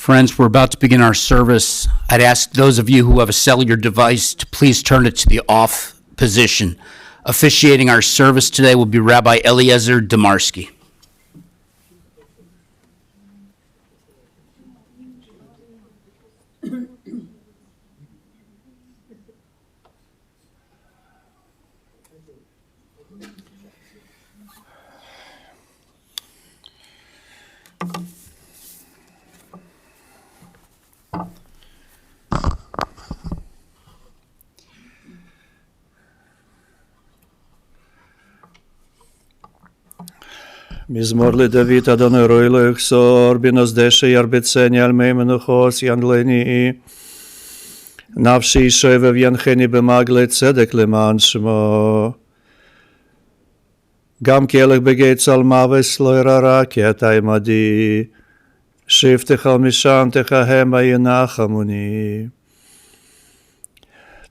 Friends, we're about to begin our service. I'd ask those of you who have a cellular device to please turn it to the off position. Officiating our service today will be Rabbi Eliezer Damarsky. מזמור לדוד אדוני רואי לא יחסור בנוסדשי ירבצני על מי מנוחוס ינגלני נפשי שובב ינחני במגלי צדק למען שמו גם כי אלך בגיא צלמוות לא ירא כי אתה עמדי שבתך משענתך המה ינחמוני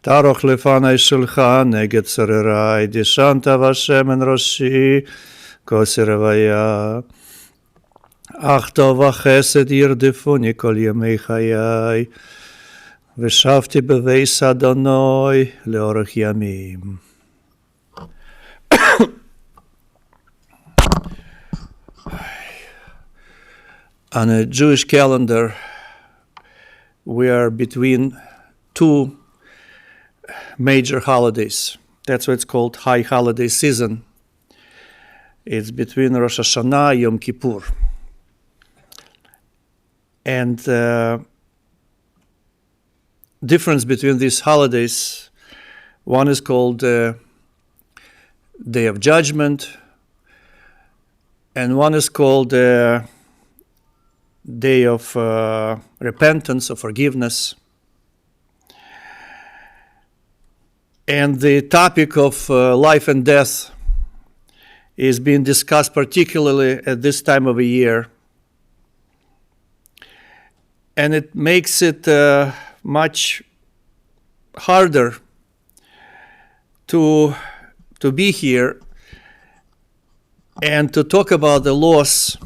תערוך לפני שולחן נגד צורריי דשנת ושמן ראשי כוס רוויה אך טוב וחסד ירדפוני כל ימי חיי ושבתי בבית אדוני לאורך ימים. On a Jewish calendar, we are between two major holidays. That's why it's called high holiday season. It's between Rosh Hashanah and Yom Kippur. And difference between these holidays, one is called Day of Judgment, and one is called Day of Repentance or Forgiveness. And the topic of life and death is being discussed particularly at this time of the year. And it makes it much harder to be here and to talk about the loss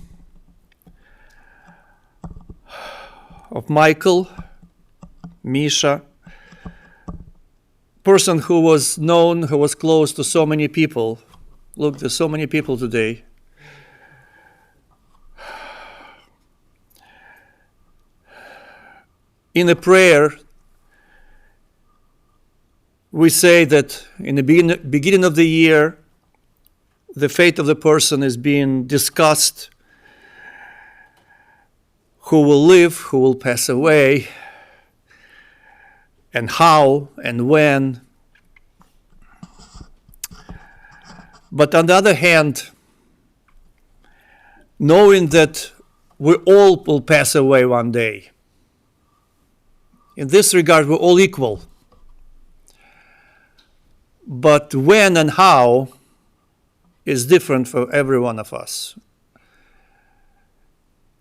of Michael, Misha, person who was known, who was close to so many people. Look, there's so many people today. In a prayer, we say that in the beginning of the year, the fate of the person is being discussed. Who will live, who will pass away, and how and when. But on the other hand, knowing that we all will pass away one day, in this regard, we're all equal. But when and how is different for every one of us.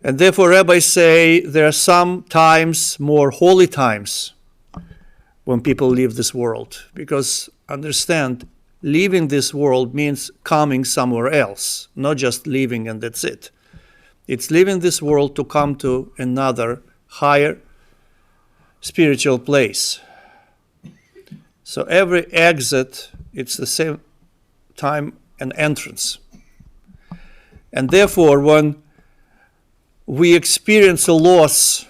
And therefore, rabbis say there are some times, more holy times, when people leave this world. Because understand, leaving this world means coming somewhere else, not just leaving and that's it. It's leaving this world to come to another higher spiritual place. So every exit, it's the same time and entrance. And therefore, when we experience a loss,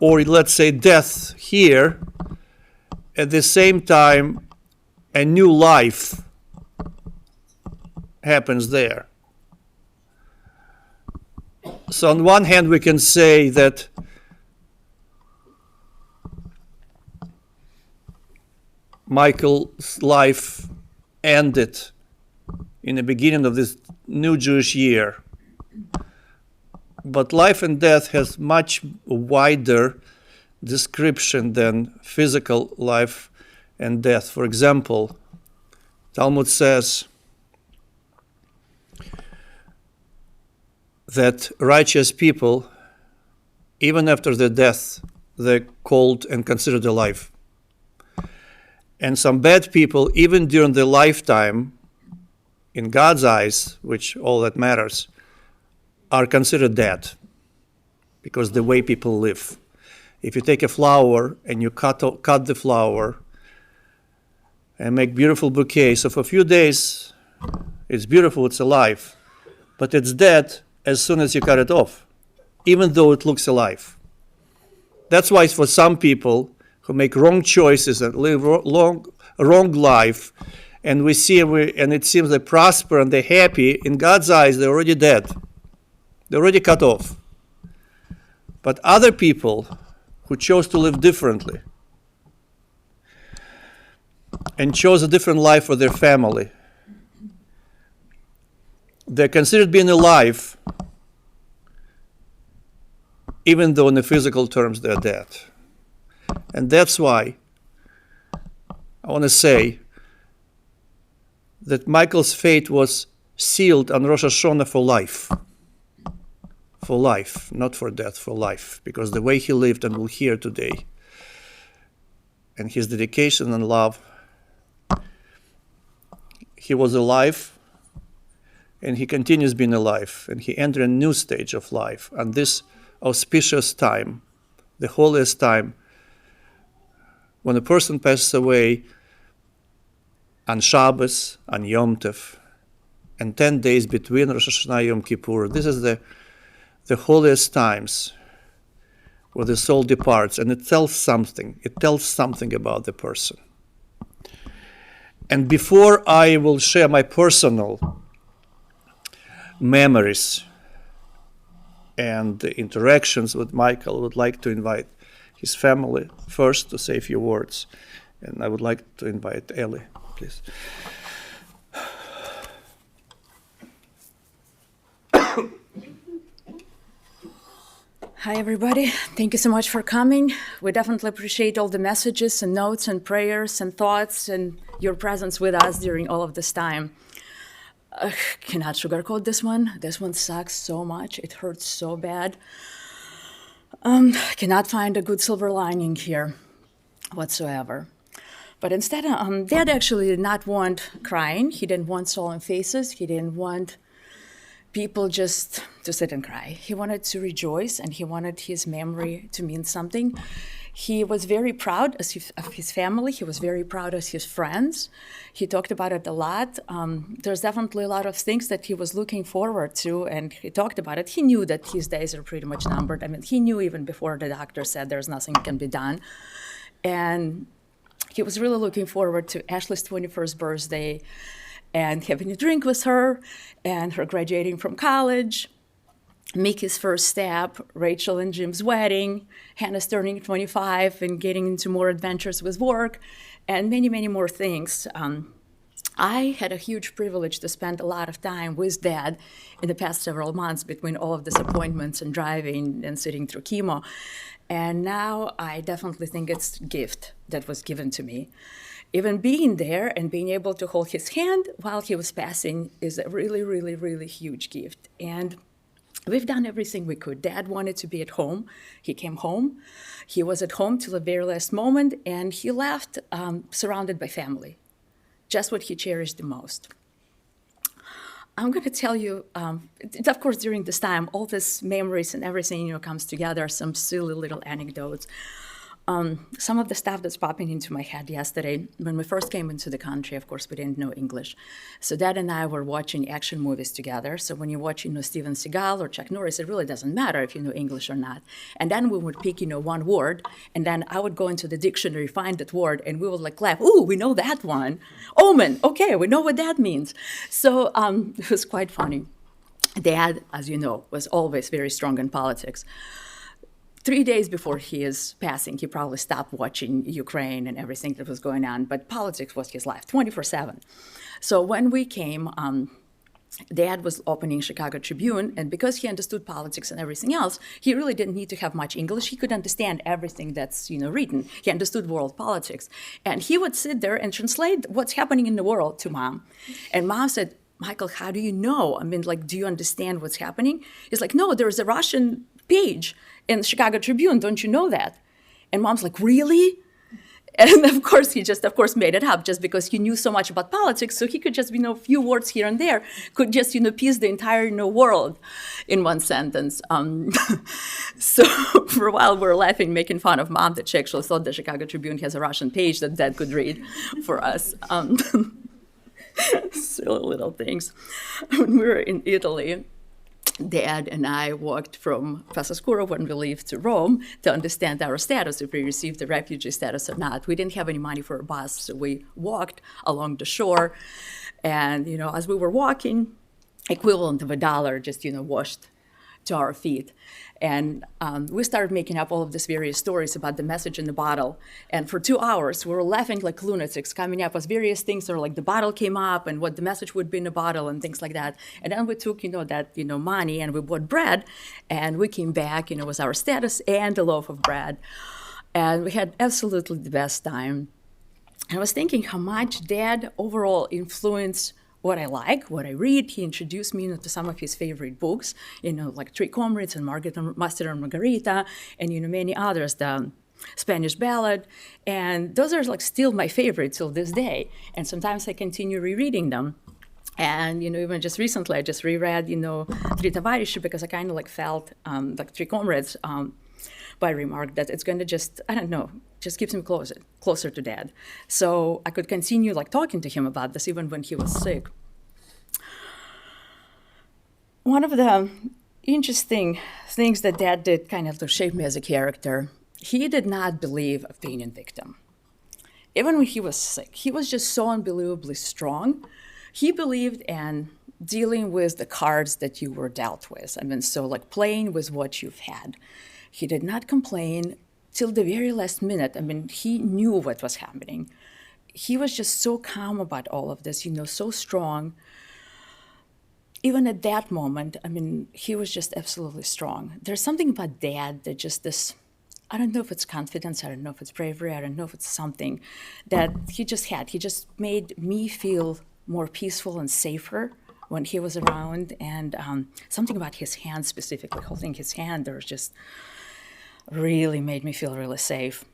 or let's say death here, at the same time, a new life happens there. So on one hand, we can say that Michael's life ended in the beginning of this new Jewish year. But life and death has much wider description than physical life and death. For example, Talmud says that righteous people, even after their death, they're called and considered alive. And some bad people, even during their lifetime, in God's eyes, which all that matters, are considered dead because the way people live. If you take a flower and you cut the flower and make beautiful bouquet, so for a few days it's beautiful, it's alive, but it's dead as soon as you cut it off, even though it looks alive. That's why for some people who make wrong choices and live wrong life, and and it seems they prosper and they're happy, in God's eyes they're already dead. They're already cut off. But other people who chose to live differently and chose a different life for their family, they're considered being alive, even though in the physical terms they're dead. And that's why I want to say that Michael's fate was sealed on Rosh Hashanah for life. For life, not for death, for life. Because the way he lived, and we'll hear today, and his dedication and love, he was alive, and he continues being alive, and he entered a new stage of life. And this auspicious time, the holiest time, when a person passes away on Shabbos, on Yom Tov, and 10 days between Rosh Hashanah and Yom Kippur, this is the holiest times where the soul departs, and it tells something. It tells something about the person. And before I will share my personal memories and the interactions with Michael, I would like to invite his family first to say a few words. And I would like to invite Eli, please. Hi, everybody. Thank you so much for coming. We definitely appreciate all the messages and notes and prayers and thoughts and your presence with us during all of this time. Cannot sugarcoat this one. This one sucks so much. It hurts so bad. Cannot find a good silver lining here whatsoever. But instead, Dad actually did not want crying. He didn't want solemn faces. He didn't want people just to sit and cry. He wanted to rejoice, and he wanted his memory to mean something. He was very proud of his family. He was very proud of his friends. He talked about it a lot. There's definitely a lot of things that he was looking forward to, and he talked about it. He knew that his days are pretty much numbered. I mean, he knew even before the doctor said there's nothing can be done. And he was really looking forward to Ashley's 21st birthday and having a drink with her, and her graduating from college, Mickey's first step, Rachel and Jim's wedding, Hannah's turning 25 and getting into more adventures with work, and many, many more things. I had a huge privilege to spend a lot of time with Dad in the past several months between all of these appointments and driving and sitting through chemo. And now I definitely think it's a gift that was given to me. Even being there and being able to hold his hand while he was passing is a really, really, really huge gift. And we've done everything we could. Dad wanted to be at home. He came home. He was at home till the very last moment, and he left surrounded by family, just what he cherished the most. I'm going to tell you, of course, during this time, all these memories and everything, comes together, some silly little anecdotes. Some of the stuff that's popping into my head yesterday, when we first came into the country, of course, we didn't know English. So Dad and I were watching action movies together. So when you watch, Steven Seagal or Chuck Norris, it really doesn't matter if you know English or not. And then we would pick, one word, and then I would go into the dictionary, find that word, and we would laugh. Ooh, we know that one. Omen, okay, we know what that means. So it was quite funny. Dad, as you know, was always very strong in politics. 3 days before his passing, he probably stopped watching Ukraine and everything that was going on, but politics was his life, 24/7. So when we came, Dad was opening Chicago Tribune, and because he understood politics and everything else, he really didn't need to have much English. He could understand everything that's written. He understood world politics. And he would sit there and translate what's happening in the world to Mom. And Mom said, Michael, how do you know? I mean, do you understand what's happening? He's like, no, there's a Russian page in the Chicago Tribune. Don't you know that? And Mom's like, really? And of course, he just, of course, made it up just because he knew so much about politics. So he could just, a few words here and there could just, piece the entire, world in one sentence. So for a while, we were laughing, making fun of Mom that she actually thought the Chicago Tribune has a Russian page that Dad could read for us. Silly little things. When we were in Italy, Dad and I walked from Pasascuro when we left to Rome to understand our status, if we received the refugee status or not. We didn't have any money for a bus, so we walked along the shore. And, as we were walking, equivalent of $1 just, washed to our feet. And we started making up all of these various stories about the message in the bottle. And for 2 hours, we were laughing like lunatics, coming up with various things, or like the bottle came up and what the message would be in the bottle and things like that. And then we took, that, money and we bought bread, and we came back, with our status and a loaf of bread. And we had absolutely the best time. And I was thinking how much Dad overall influenced what I like, what I read. He introduced me to some of his favorite books, like Three Comrades and Master and Margarita, and many others, the Spanish Ballad. And those are like still my favorites till this day. And sometimes I continue rereading them. And, even just recently, I just reread, Three Tavarishi, because I kind of felt like Three Comrades, by remark that it's going to just, I don't know, just keeps me closer to Dad. So I could continue talking to him about this even when he was sick. One of the interesting things that Dad did kind of to shape me as a character, he did not believe of being a victim. Even when he was sick, he was just so unbelievably strong. He believed in dealing with the cards that you were dealt with. So playing with what you've had. He did not complain till the very last minute. He knew what was happening. He was just so calm about all of this, so strong. Even at that moment, he was just absolutely strong. There's something about Dad that just this, I don't know if it's confidence, I don't know if it's bravery, I don't know if it's something that he just had. He just made me feel more peaceful and safer when he was around. And something about his hand specifically, holding his hand, there was just really made me feel really safe.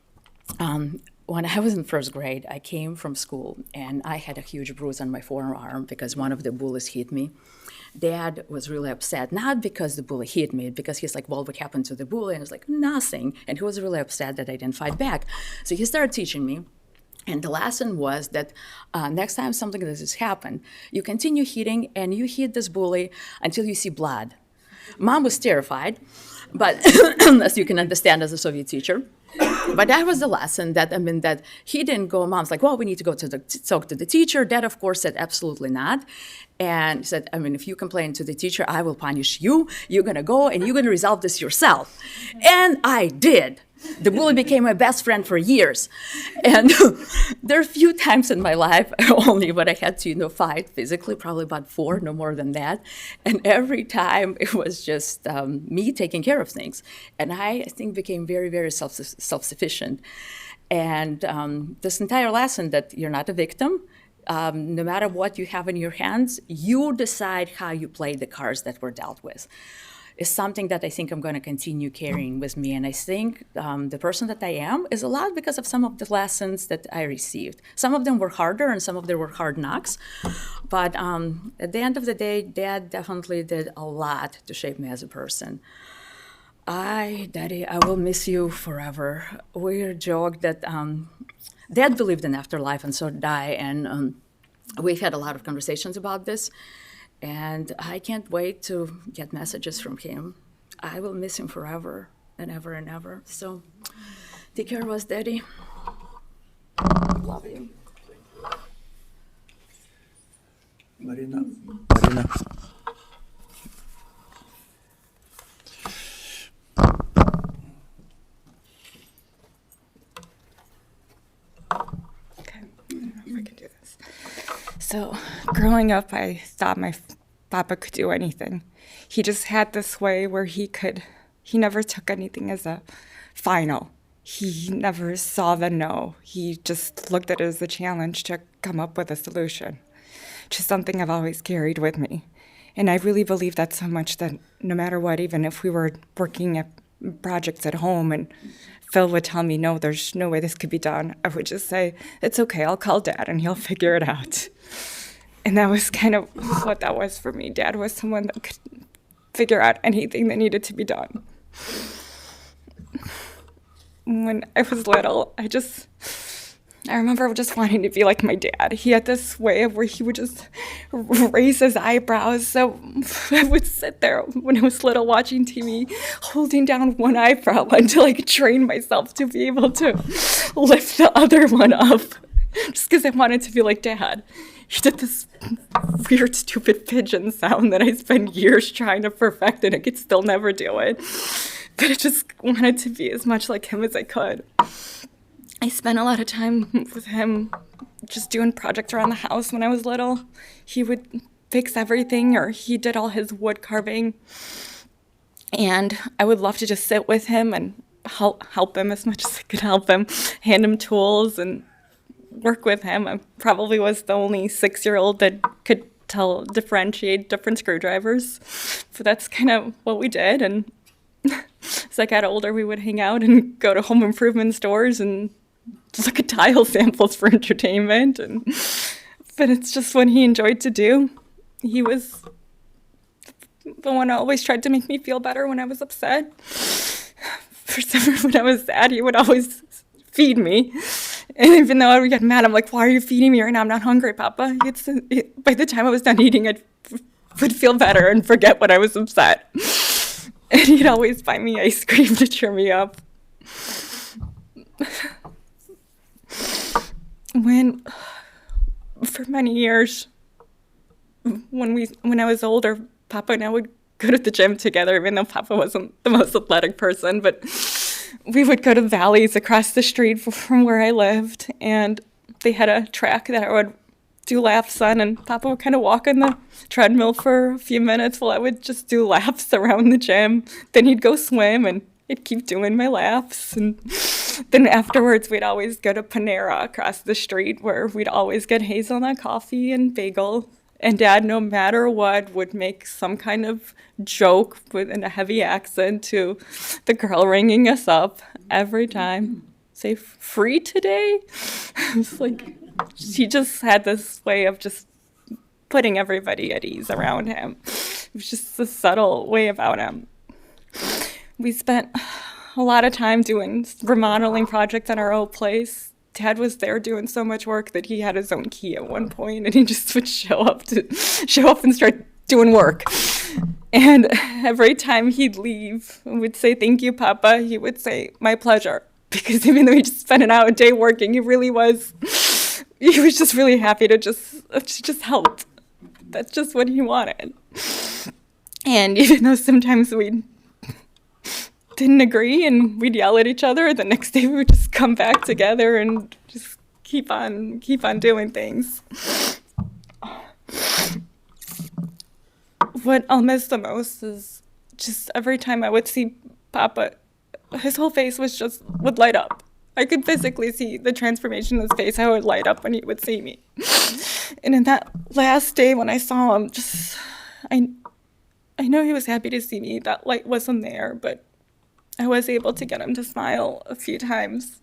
When I was in first grade, I came from school and I had a huge bruise on my forearm because one of the bullies hit me. Dad was really upset, not because the bully hit me, because he's like, well, what happened to the bully? And I was like, nothing. And he was really upset that I didn't fight back. So he started teaching me. And the lesson was that next time something like this happens, you continue hitting and you hit this bully until you see blood. Mom was terrified, but as you can understand as a Soviet teacher. But that was the lesson that, that he didn't go, Mom's like, well, we need to go to talk to the teacher. Dad, of course, said absolutely not. And he said, if you complain to the teacher, I will punish you. You're going to go and you're going to resolve this yourself. And I did. The bully became my best friend for years. And there are a few times in my life only when I had to, fight physically, probably about 4, no more than that. And every time it was just me taking care of things. And I think became very, very self-sufficient. And this entire lesson that you're not a victim, no matter what you have in your hands, you decide how you play the cards that were dealt with. Is something that I think I'm going to continue carrying with me. And I think the person that I am is a lot because of some of the lessons that I received. Some of them were harder and some of them were hard knocks. But at the end of the day, Dad definitely did a lot to shape me as a person. Daddy, I will miss you forever. We joked that Dad believed in afterlife and so did I. And we've had a lot of conversations about this. And I can't wait to get messages from him. I will miss him forever and ever and ever. So take care of us, Daddy. Love you. Marina. Okay, I don't know if I can do this. So growing up, I thought my papa could do anything. He just had this way where he never took anything as a final. He never saw the no. He just looked at it as a challenge to come up with a solution, which is something I've always carried with me. And I really believe that so much that no matter what, even if we were working at projects at home and Phil would tell me, no, there's no way this could be done, I would just say, it's okay, I'll call Dad and he'll figure it out. And that was kind of what that was for me. Dad was someone that could figure out anything that needed to be done. When I was little, I remember just wanting to be like my dad. He had this way of where he would just raise his eyebrows. So I would sit there when I was little watching TV, holding down one eyebrow until I could train myself to be able to lift the other one up, just because I wanted to be like Dad. He did this weird, stupid pigeon sound that I spent years trying to perfect, and I could still never do it. But I just wanted to be as much like him as I could. I spent a lot of time with him just doing projects around the house when I was little. He would fix everything, or he did all his wood carving. And I would love to just sit with him and help him as much as I could help him, hand him tools and work with him. I probably was the only 6-year-old that could differentiate different screwdrivers. So that's kind of what we did. And as I got older, we would hang out and go to home improvement stores and look at tile samples for entertainment. But it's just what he enjoyed to do. He was the one who always tried to make me feel better when I was upset. When I was sad, he would always feed me. And even though I would get mad, I'm like, why are you feeding me right now? I'm not hungry, Papa. By the time I was done eating, I would feel better and forget when I was upset. And he'd always buy me ice cream to cheer me up. For many years, when I was older, Papa and I would go to the gym together, even though Papa wasn't the most athletic person, but we would go to Valleys across the street from where I lived, and they had a track that I would do laps on, and Papa would kind of walk on the treadmill for a few minutes while I would just do laps around the gym. Then he'd go swim, and I'd keep doing my laps. And then afterwards, we'd always go to Panera across the street, where we'd always get hazelnut coffee and bagel. And Dad, no matter what, would make some kind of joke in a heavy accent to the girl ringing us up every time. Say, free today? It's like, he just had this way of just putting everybody at ease around him. It was just a subtle way about him. We spent a lot of time doing remodeling projects at our old place. Dad was there doing so much work that he had his own key at one point, and he just would show up and start doing work. And every time he'd leave, I would say, "Thank you, Papa." He would say, "My pleasure," because even though he just spent an hour a day working, he was just really happy to just help. That's just what he wanted. And even though sometimes we didn't agree and we'd yell at each other, the next day we would just come back together and just keep on doing things. What I'll miss the most is just every time I would see Papa, his whole face would light up. I could physically see the transformation in his face, how it would light up when he would see me. And in that last day when I saw him, I know he was happy to see me. That light wasn't there, but I was able to get him to smile a few times,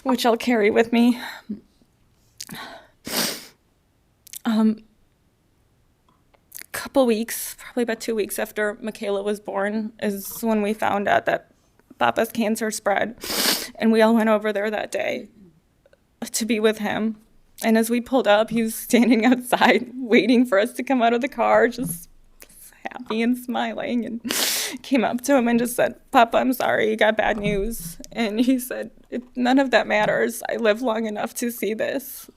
which I'll carry with me. Couple weeks, probably about 2 weeks after Michaela was born, is when we found out that Papa's cancer spread, and we all went over there that day to be with him. And as we pulled up, he was standing outside waiting for us to come out of the car, just happy and smiling, and came up to him and just said, "Papa, I'm sorry, you got bad news." And he said, "None of that matters. I lived long enough to see this."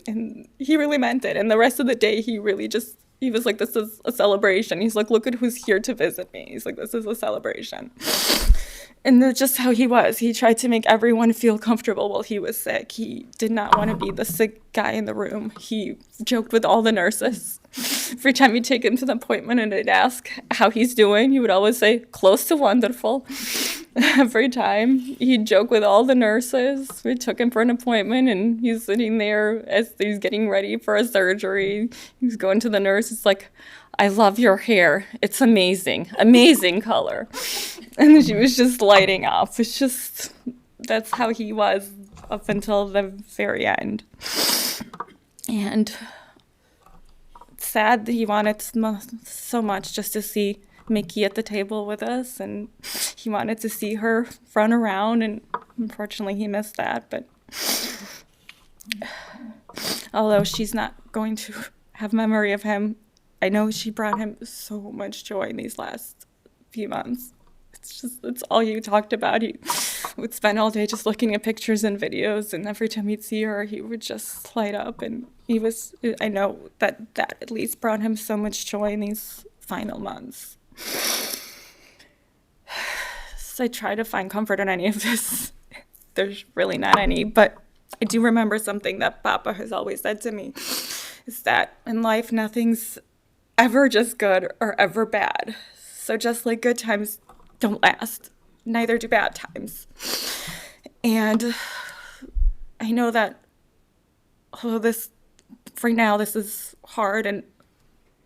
And he really meant it. And the rest of the day, he was like, "This is a celebration." He's like, "Look at who's here to visit me." He's like, "This is a celebration." And that's just how he was. He tried to make everyone feel comfortable while he was sick. He did not want to be the sick guy in the room. He joked with all the nurses. Every time he'd take him to the appointment and I'd ask how he's doing, he would always say, "Close to wonderful." Every time he'd joke with all the nurses. We took him for an appointment and he's sitting there as he's getting ready for a surgery. He's going to the nurse. It's like, I love your hair. It's amazing. Amazing color. And she was just lighting up. It's just, that's how he was up until the very end. And it's sad that he wanted so much just to see Mickey at the table with us, and he wanted to see her run around, and unfortunately he missed that. But although she's not going to have memory of him, I know she brought him so much joy in these last few months. It's all you talked about. He would spend all day just looking at pictures and videos, and every time he'd see her, he would just light up. And I know that at least brought him so much joy in these final months. So I try to find comfort in any of this. There's really not any, but I do remember something that Papa has always said to me, is that in life, nothing's ever just good or ever bad. So just like good times don't last, neither do bad times. And I know that, right now, this is hard, and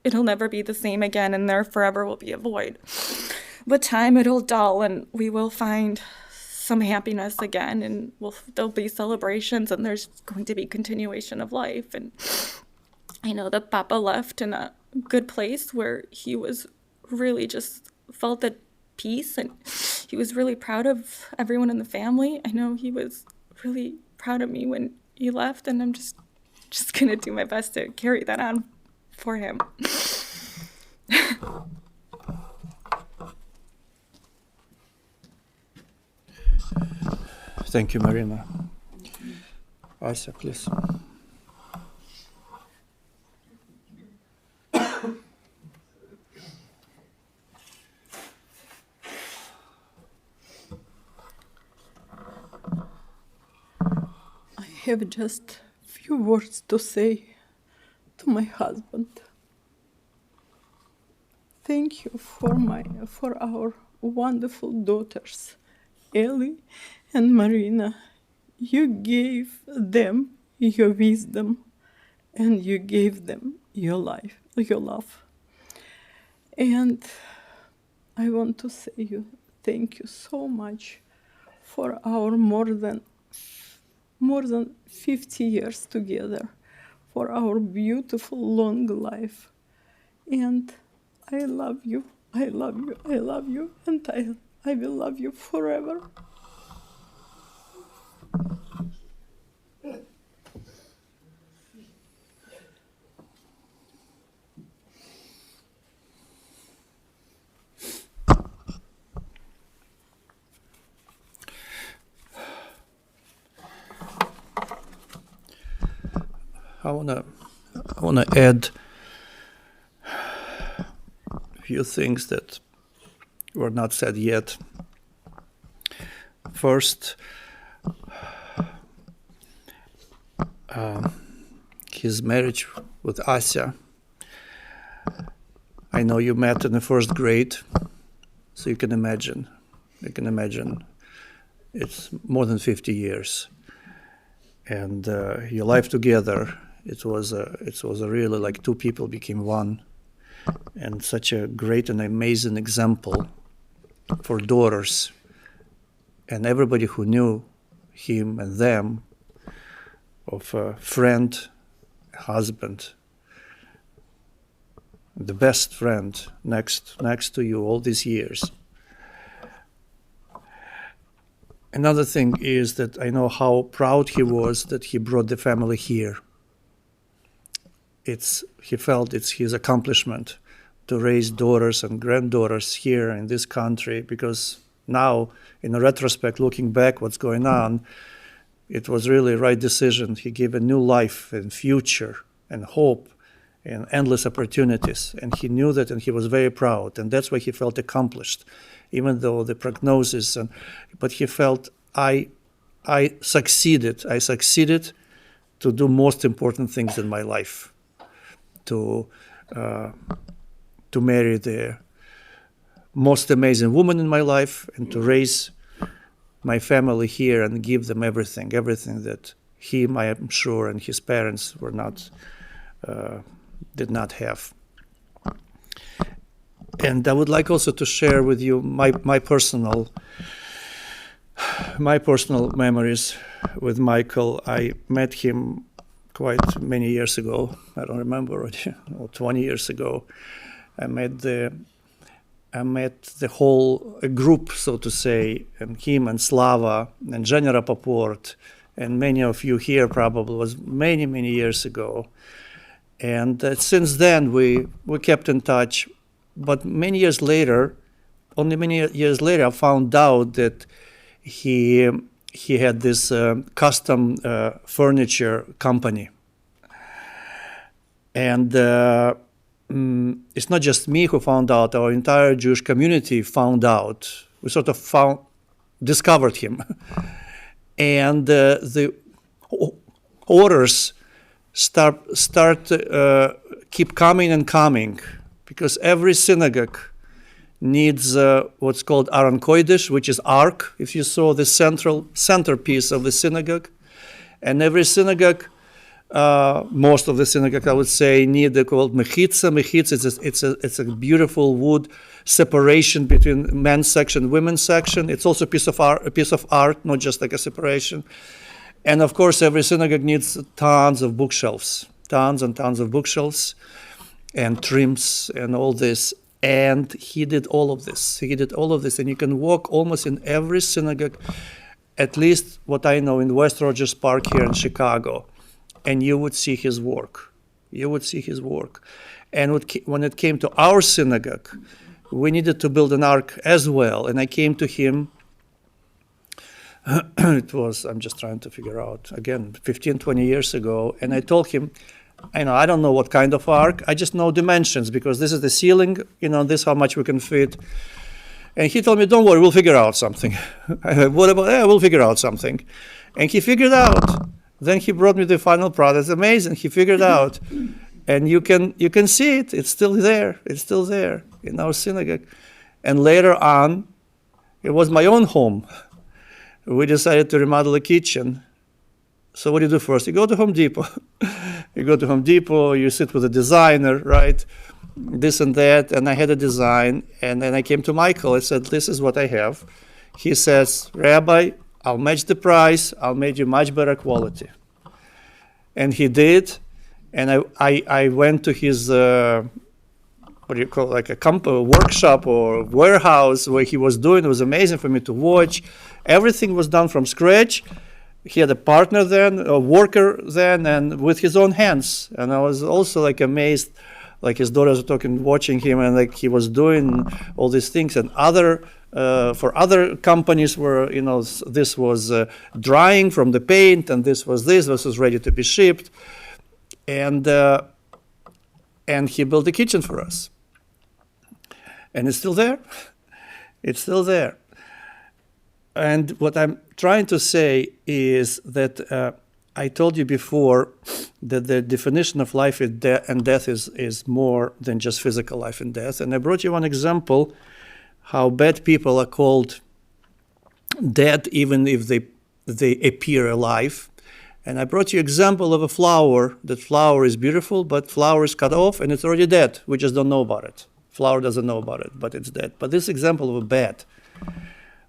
it'll never be the same again, and there forever will be a void. With time, it'll dull, and we will find some happiness again, and there'll be celebrations, and there's going to be continuation of life. And I know that Papa left in a good place where he was really just felt at peace, and he was really proud of everyone in the family. I know he was really proud of me when he left, and I'm just gonna do my best to carry that on for him. Thank you, Marina. Asa, please. I have just few words to say to my husband. Thank you for our wonderful daughters, Ellie and Marina. You gave them your wisdom, and you gave them your life, your love. And I want to say you thank you so much for our more than 50 years together, for our beautiful long life. And I love you, I love you, I love you, and I will love you forever. I wanna add a few things that were not said yet. First, his marriage with Asa. I know you met in the first grade, so you can imagine. It's more than 50 years, and your life together. It was a really like two people became one, and such a great and amazing example for daughters and everybody who knew him and them, of a friend, husband, the best friend next to you all these years. Another thing is that I know how proud he was that he brought the family here. He felt it's his accomplishment to raise daughters and granddaughters here in this country, because now, in a retrospect, looking back what's going on, it was really a right decision. He gave a new life and future and hope and endless opportunities, and he knew that, and he was very proud, and that's why he felt accomplished, even though the prognosis. But he felt, I succeeded to do most important things in my life. To marry the most amazing woman in my life, and to raise my family here and give them everything that him, I am sure, and his parents did not have. And I would like also to share with you my personal memories with Michael. I met him quite many years ago. I don't remember already, 20 years ago. I met the whole group, so to say, and him and Slava and Jenny Rapoport, and many of you here probably was many, many years ago. And since then we kept in touch. But many years later, I found out that he had this custom furniture company. And it's not just me who found out, our entire Jewish community found out. We sort of discovered him. And the orders keep coming and coming, because every synagogue needs what's called Aron Kodesh, which is Ark, if you saw the centerpiece of the synagogue. And every synagogue, most of the synagogue, I would say, need the called mechitza. Mechitza, it's a beautiful wood separation between men's section and women's section. It's also a piece of art, not just like a separation. And of course, every synagogue needs tons of bookshelves, tons and tons of bookshelves and trims and all this. And he did all of this. And you can walk almost in every synagogue, at least what I know in West Rogers Park here in Chicago, and you would see his work. And when it came to our synagogue, we needed to build an ark as well. And I came to him. I'm just trying to figure out, again, 15, 20 years ago. And I told him, I don't know what kind of ark. I just know dimensions, because this is the ceiling, this is how much we can fit. And he told me, don't worry, we'll figure out something. I said, what about, we'll figure out something. And he figured out. Then he brought me the final product. It's amazing. He figured out. And you can see it. It's still there. In our synagogue. And later on, it was my own home. We decided to remodel a kitchen. So what do you do first? You go to Home Depot. You sit with a designer, right? This and that. And I had a design. And then I came to Michael. I said, this is what I have. He says, Rabbi, I'll match the price. I'll make you much better quality. And he did. And I went to his, what do you call it, like a workshop or warehouse where he was doing. It was amazing for me to watch. Everything was done from scratch. He had a partner then, a worker then, and with his own hands. And I was also like amazed, like his daughters were talking, watching him, and like he was doing all these things. And for other companies where, this was drying from the paint, and this was ready to be shipped. And he built a kitchen for us. And it's still there. And what I'm trying to say is that I told you before that the definition of life and death is more than just physical life and death. And I brought you one example how bad people are called dead even if they appear alive. And I brought you an example of a flower. That flower is beautiful, but flower is cut off and it's already dead. We just don't know about it. Flower doesn't know about it, but it's dead. But this example of a bad.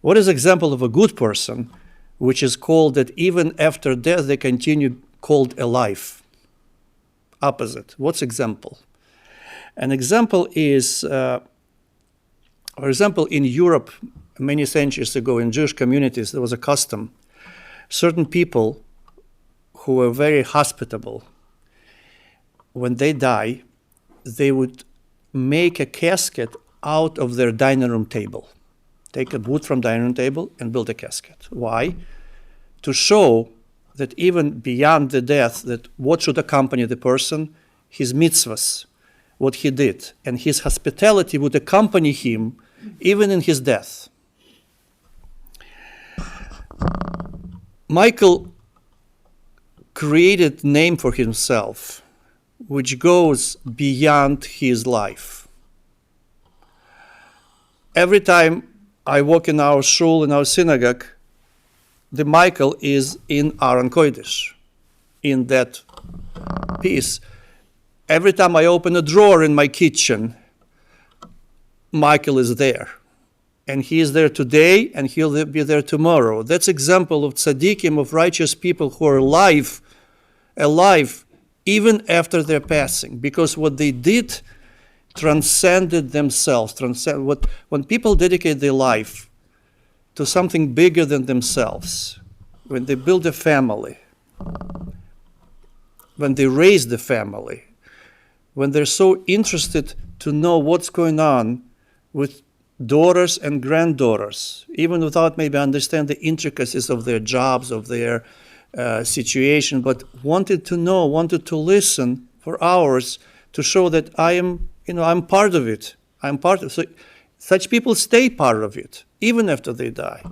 What is example of a good person, which is called that even after death they continue called alive? Opposite. What's example? An example is, for example, in Europe, many centuries ago, in Jewish communities, there was a custom. Certain people who were very hospitable, when they die, they would make a casket out of their dining room table. Take a wood from dining room table and build a casket. Why? To show that even beyond the death, that what should accompany the person, his mitzvahs, what he did, and his hospitality would accompany him even in his death. Michael created a name for himself which goes beyond his life. Every time I walk in our shul, in our synagogue, the Michael is in Aron Kodesh, in that piece. Every time I open a drawer in my kitchen, Michael is there. And he is there today, and he'll be there tomorrow. That's example of tzaddikim, of righteous people who are alive even after their passing, because what they did transcended themselves. When people dedicate their life to something bigger than themselves, when they build a family, when they raise the family, when they're so interested to know what's going on with daughters and granddaughters, even without maybe understand the intricacies of their jobs, of their situation, but wanted to know, wanted to listen for hours to show that I'm part of it. I'm part of it. So such people stay part of it, even after they die.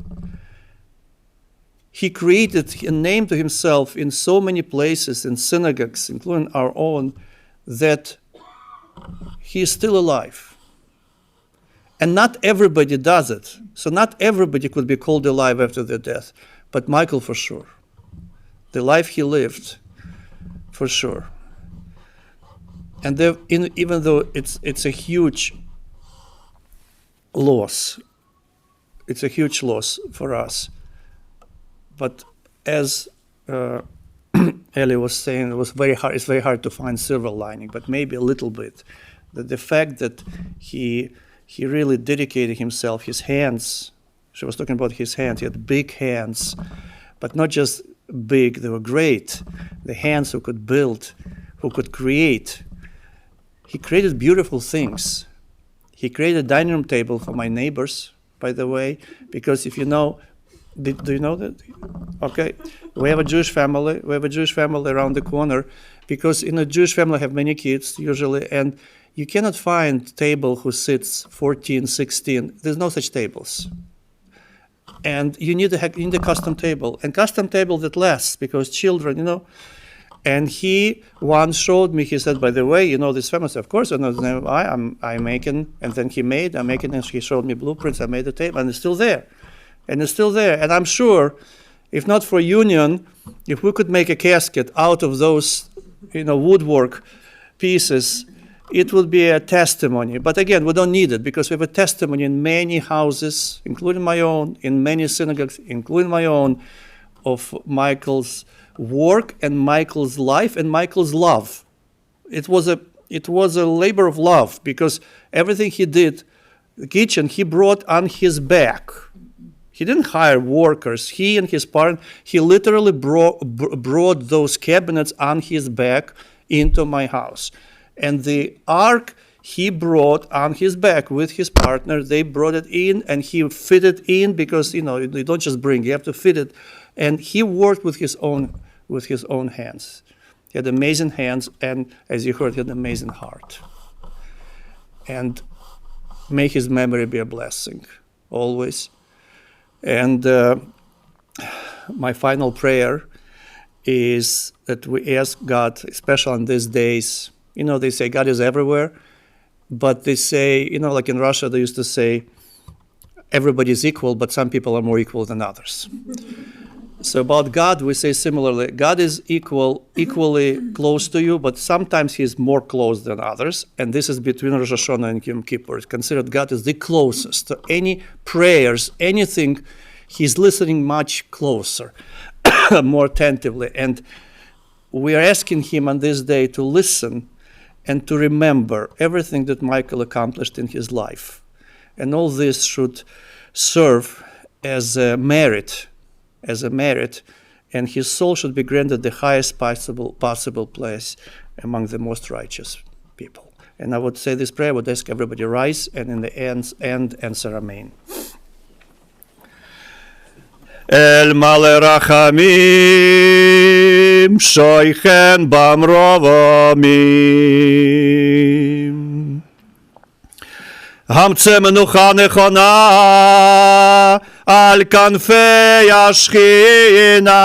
He created a name to himself in so many places, in synagogues, including our own, that he is still alive. And not everybody does it. So not everybody could be called alive after their death, but Michael for sure. The life he lived, for sure. And even though it's a huge loss, it's a huge loss for us. But as Eli was saying, it's very hard to find silver lining, but maybe a little bit. The fact that he really dedicated himself, his hands, she was talking about his hands, he had big hands, but not just big, they were great. The hands who could build, who could create. He created beautiful things. He created a dining room table for my neighbors, by the way, because if you know, do you know that? Okay, we have a Jewish family. We have a Jewish family around the corner, because in a Jewish family I have many kids usually, and you cannot find a table who sits 14, 16. There's no such tables. And you need a custom table, and custom table that lasts, because children, And he once showed me, he said, by the way, this family. Of course, I know I'm making, and then I'm making, and he showed me blueprints, I made the table, and it's still there. And it's still there. And I'm sure, if not for union, if we could make a casket out of those, woodwork pieces, it would be a testimony. But again, we don't need it, because we have a testimony in many houses, including my own, in many synagogues, including my own, of Michael's work and Michael's life and Michael's love. It was a labor of love, because everything he did, the kitchen, he brought on his back. He didn't hire workers. He and his partner, he literally brought those cabinets on his back into my house. And the ark he brought on his back with his partner. They brought it in, and he fit it in, because you don't just bring, you have to fit it. And he worked with his own hands. He had amazing hands, and as you heard, he had an amazing heart. And may his memory be a blessing always. And my final prayer is that we ask God, especially in these days, they say God is everywhere, but they say, like in Russia, they used to say, everybody is equal, but some people are more equal than others. So about God, we say similarly, God is equally close to you, but sometimes he's more close than others. And this is between Rosh Hashanah and Yom Kippur. It's considered God is the closest to any prayers, anything. He's listening much closer, more attentively. And we are asking him on this day to listen and to remember everything that Michael accomplished in his life. And all this should serve as a merit, and his soul should be granted the highest possible place among the most righteous people. And I would say this prayer, I would ask everybody rise, and in the end answer Amen. El male rachamim, shoichen bamrovamim. Hamtze menucha nechona al kanfei השכינה.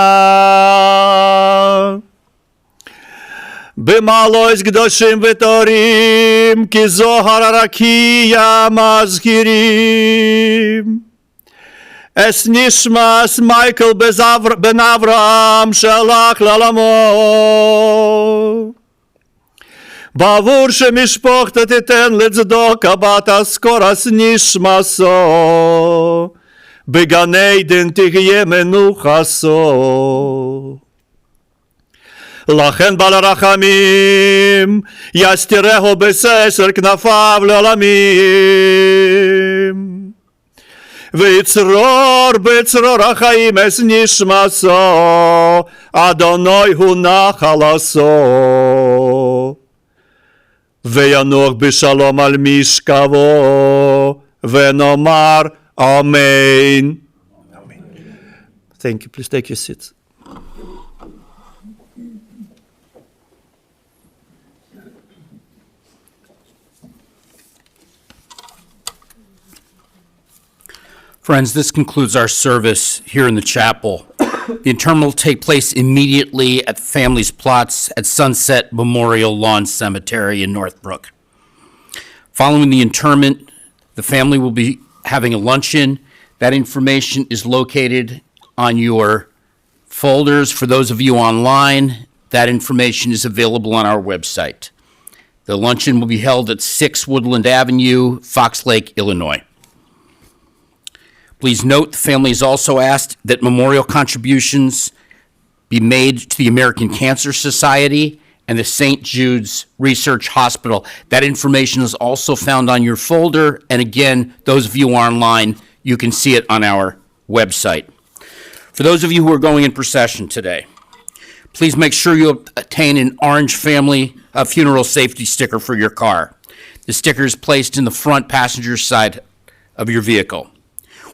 במעלויס קדושים וטהורים, כי זוהר הרקיע מזכירים. אס נשמס מייקל בן אברהם שלח לעולמו. בעבור שמשפחת תיתן לצדוקה בת אסכורס נשמסו, בגן עדן תהיה מנוחסו. לכן בעל הרחמים יסתירהו בססר כנפיו לעולמים, ויצרור בצרור החיים אס נשמסו, אדוני הוא נחלסו, וינוח בשלום על משכבו, ונאמר אמן. Thank you. Please take your seats. Friends, this concludes our service here in the chapel. The interment will take place immediately at the family's plots at Sunset Memorial Lawn Cemetery in Northbrook. Following the interment, the family will be having a luncheon. That information is located on your folders. For those of you online, that information is available on our website. The luncheon will be held at 6 Woodland Avenue, Fox Lake, Illinois. Please note, the family has also asked that memorial contributions be made to the American Cancer Society and the St. Jude's Research Hospital. That information is also found on your folder, and again, those of you online, you can see it on our website. For those of you who are going in procession today, please make sure you obtain an orange family funeral safety sticker for your car. The sticker is placed in the front passenger side of your vehicle.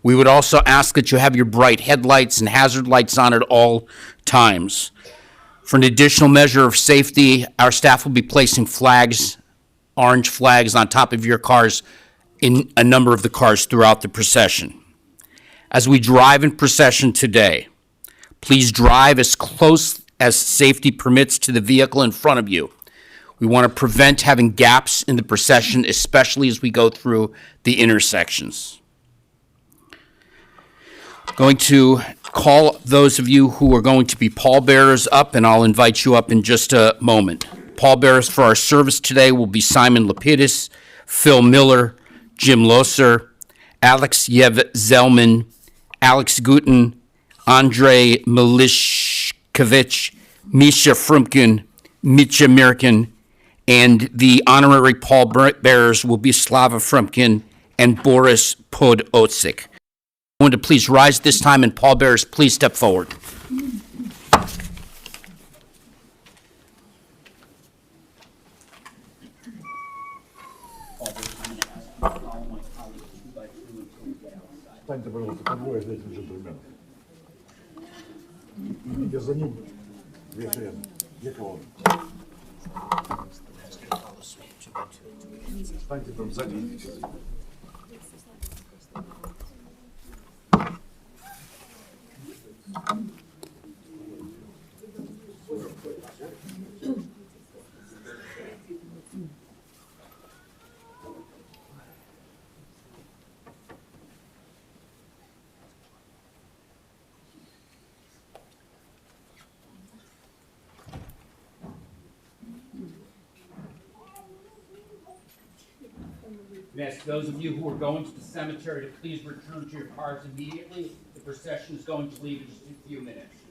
We would also ask that you have your bright headlights and hazard lights on at all times. For an additional measure of safety, our staff will be placing flags, orange flags, on top of your cars in a number of the cars throughout the procession. As we drive in procession today, please drive as close as safety permits to the vehicle in front of you. We want to prevent having gaps in the procession, especially as we go through the intersections. Going to call those of you who are going to be pallbearers up, and I'll invite you up in just a moment. Pallbearers for our service today will be Simon Lapidus, Phil Miller, Jim Loser, Alex Yev-Zelman, Alex Guten, Andrei Milishkevich, Misha Frumkin, Mitya Mirkin, and the honorary pallbearers will be Slava Frumkin and Boris Podolsik. I'm going to please rise this time, and pallbearers, please step forward. Встаньте, пожалуйста, по двое этих джентльменов. Идите за ним, вешаем. Где он? Встаньте там сзади, идите за ним. And ask those of you who are going to the cemetery to please return to your cars immediately. The procession is going to leave in just a few minutes.